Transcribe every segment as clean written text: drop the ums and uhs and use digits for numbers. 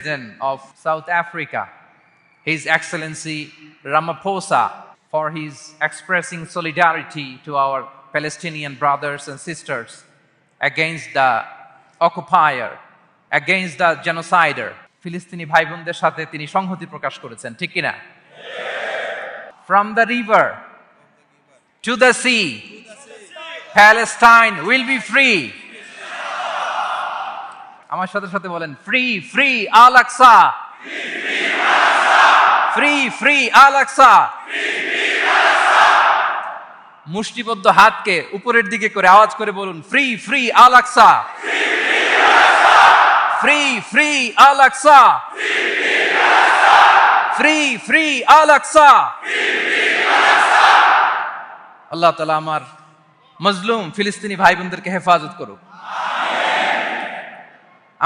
President of South Africa, His Excellency Ramaphosa, for his expressing solidarity to our Palestinian brothers and sisters against the occupier, against the genocider. ফিলিস্তিনি ভাই বোনদের সাথে তিনি সংহতি প্রকাশ করেছেন, ঠিক কিনা? From the river to the sea, Palestine will be free. আমার সাথে সাথে বলেন, ফ্রি ফ্রি আল আকসা, ফ্রি ফ্রি আল আকসা। মুষ্টিবদ্ধ হাতকে উপরের দিকে করে আওয়াজ করে বলুন, ফ্রি ফ্রি আল আকসা, ফ্রি ফ্রি আল আকসা, ফ্রি ফ্রি আল আকসা। আল্লাহ তাআলা আমার মজলুম ফিলিস্তিনি ভাই বোনদেরকে হেফাজত করুক।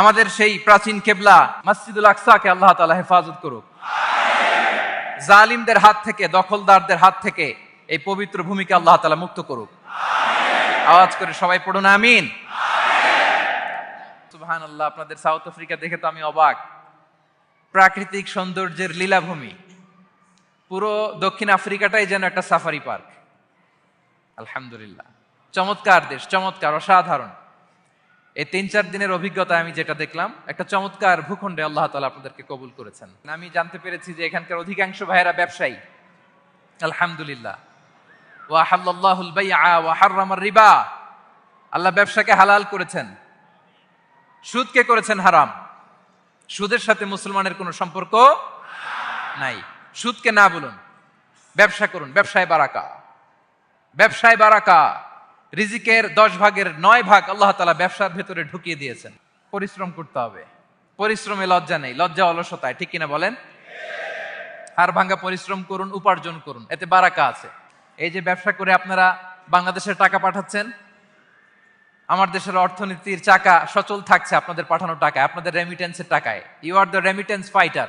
আমাদের সেই প্রাচীন কেবলা মসজিদুল আকসাকে আল্লাহ তাআলা হেফাজত করুক। জালিমদের হাত থেকে, দখলদারদের হাত থেকে এই পবিত্র ভূমিকে আল্লাহ তাআলা মুক্ত করুক। আওয়াজ করে সবাই পড়ুন আমিন। সুবহানাল্লাহ। আপনাদের সাউথ আফ্রিকা দেখে তো আমি অবাক। প্রাকৃতিক সৌন্দর্যের লীলাভূমি, পুরো দক্ষিণ আফ্রিকাটাই যেন একটা সাফারি পার্ক। আলহামদুলিল্লাহ, চমৎকার দেশ, চমৎকার, অসাধারণ। এই 3-4 দিনের অভিজ্ঞতা আমি যেটা দেখলাম, একটা চমৎকার ভূখণ্ডে আল্লাহ তাআলা আপনাদেরকে কবুল করেছেন। আমি জানতে পেরেছি যে এখানকার অধিকাংশ ভাইয়েরা ব্যবসায়ী। আলহামদুলিল্লাহ। ওয়া হাল্লাল্লাহুল বাইআ ওয়া হাররামার রিবা। আল্লাহ ব্যবসাকে হালাল করেছেন, সুদকে করেছেন হারাম। সুদের সাথে মুসলমানের কোনো সম্পর্ক নাই। সুদকে না বলুন, ব্যবসা করুন। ব্যবসায় বারাকা, ব্যবসায় বারাকা। রিজিকের 10 ভাগের 9 ভাগ আল্লাহ তাআলা ব্যবসার ভেতরে ঢুকিয়ে দিয়েছেন। পরিশ্রম করতে হবে, পরিশ্রমে লজ্জা নেই, লজ্জা অলসতায়, ঠিক কিনা বলেন? হাড় ভাঙা পরিশ্রম করুন, উপার্জন করুন, এতে বারাকা আছে। এই যে ব্যবসা করে আপনারা বাংলাদেশের টাকা পাঠাচ্ছেন, আমার দেশের অর্থনীতির চাকা সচল থাকছে আপনাদের পাঠানো টাকায়, আপনাদের রেমিটেন্সের টাকায়। You are the remittance fighter.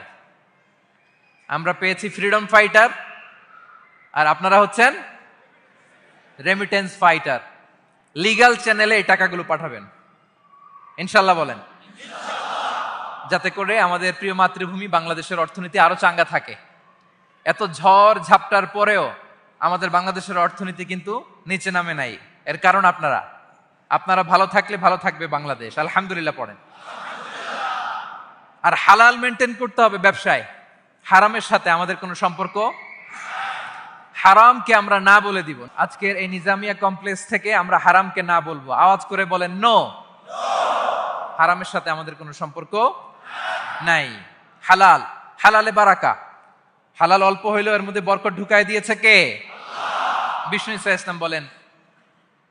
আমরা পেয়েছি ফ্রিডম ফাইটার, আর আপনারা হচ্ছেন রেমিটেন্স ফাইটার। লিগ্যাল চ্যানেলে এই টাকাগুলো পাঠাবেন ইনশাল্লাহ, বলেন, যাতে করে আমাদের প্রিয় মাতৃভূমি বাংলাদেশের অর্থনীতি আরো চাঙ্গা থাকে। এত ঝড় ঝাপটার পরেও আমাদের বাংলাদেশের অর্থনীতি কিন্তু নিচে নামে নাই। এর কারণ আপনারা ভালো থাকলে ভালো থাকবে বাংলাদেশ। আলহামদুলিল্লাহ পড়েন। আর হালাল মেনটেন করতে হবে ব্যবসায়। হারামের সাথে আমাদের কোনো সম্পর্ক, হারামকে আমরা না বলে দিব। আজকের এই নিজামিয়া কমপ্লেক্স থেকে আমরা হারামকে না বলবো। আওয়াজ করে বলেন নো। হারামের সাথে আমাদের কোনো সম্পর্ক নাই। হালাল, হালালে বারাকা। হালাল অল্প হইলেও এর মধ্যে বরকত ঢুকায় দিয়েছে কে? বিষ্ণু ইসা ইসলাম বলেন,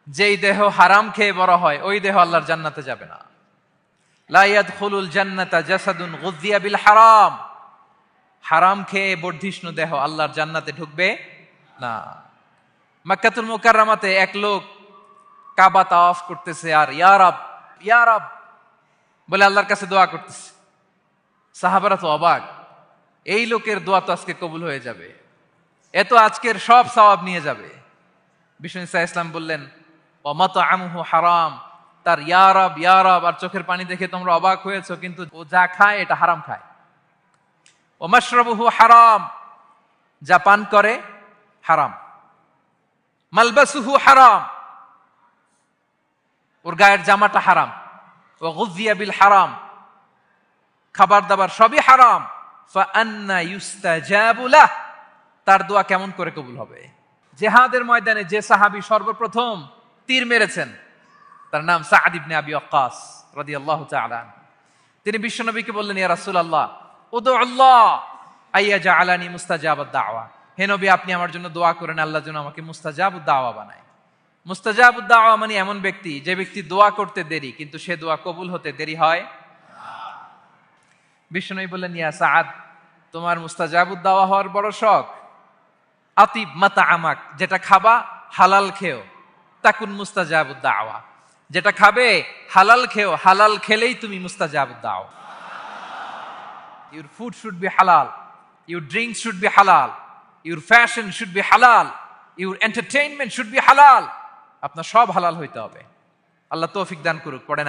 যেই দেহ হারাম খেয়ে বড় হয় ওই দেহ আল্লাহর জান্নাতে যাবে না। লা ইয়াদখুলুল জান্নাতা জাসাদুন গুযিয়া বিল হারাম। হারাম খেয়ে বর্ধিষ্ণু দেহ আল্লাহর জান্নাতে ঢুকবে না। মক্কাতুল মুকাররমাতে এক লোক কাবা তাওয়াফ করতেছে আর ইয়া রব, ইয়া রব বলে আল্লাহর কাছে দোয়া করতেছে। সাহাবারা তো অবাক, এই লোকের দোয়া তো আজকে কবুল হয়ে যাবে, এ তো আজকের সব সওয়াব নিয়ে যাবে। বিষ্ণু ইসা ইসলাম বললেন, ওয়া মাতআমুহু হারাম। তার ইয়া রব, ইয়া রব আর চোখের পানি দেখে তোমরা অবাক হয়েছো, কিন্তু ও যা খায় এটা হারাম খায়। ওয়া মাশরাবুহু হারাম, যা পান করে হারাম। মালবাসুহু হারাম, ওর গায়ের জামাটা হারাম। ওয়া গুযিয়া বিল হারাম, খাবার দাবার সবই হারাম। ফাআন্না ইউস্তাজাবু লাহ, তার দোয়া কেমন করে কবুল হবে? জিহাদের ময়দানে যে সাহাবী সর্বপ্রথম তীর মেরেছেন তার নাম সাআদ ইবনে আবি ওয়াক্কাস রাদিয়াল্লাহু তাআলা। তিনি বিশ্বনবীকে বললেন, ইয়া রাসূলুল্লাহ উদুল্লাহ আইয়াজআলানি মুস্তাজাবাদ দাওয়া। হে নবী, আপনি আমার জন্য দোয়া করেন আল্লাহ যেন আমাকে মুস্তাজাবুদ দাওয়া বানায়। মুস্তাজাবুদ দাওয়া মানে এমন ব্যক্তি যে ব্যক্তি দোয়া করতে দেরি কিন্তু সে দোয়া কবুল হতে দেরি হয়। বিশ্বনবী বললেন, ইয়া সাআদ, তোমার মুস্তাজাবুদ দাওয়া হওয়ার বড় শখ। আতিব মাতা আমাক, যেটা খাবা হালাল খেও। তাকুন মুস্তাজাবুদ দাওয়া, যেটা খাবে হালাল খেও, হালাল খেলেই তুমি মুস্তাজাবুদ দাওয়া। Your food should be halal, your drinks should be halal, your fashion should be halal, your entertainment should be halal. আপনার সব হালাল হইতে হবে। আল্লাহ তৌফিক দান করুক। পড়েন।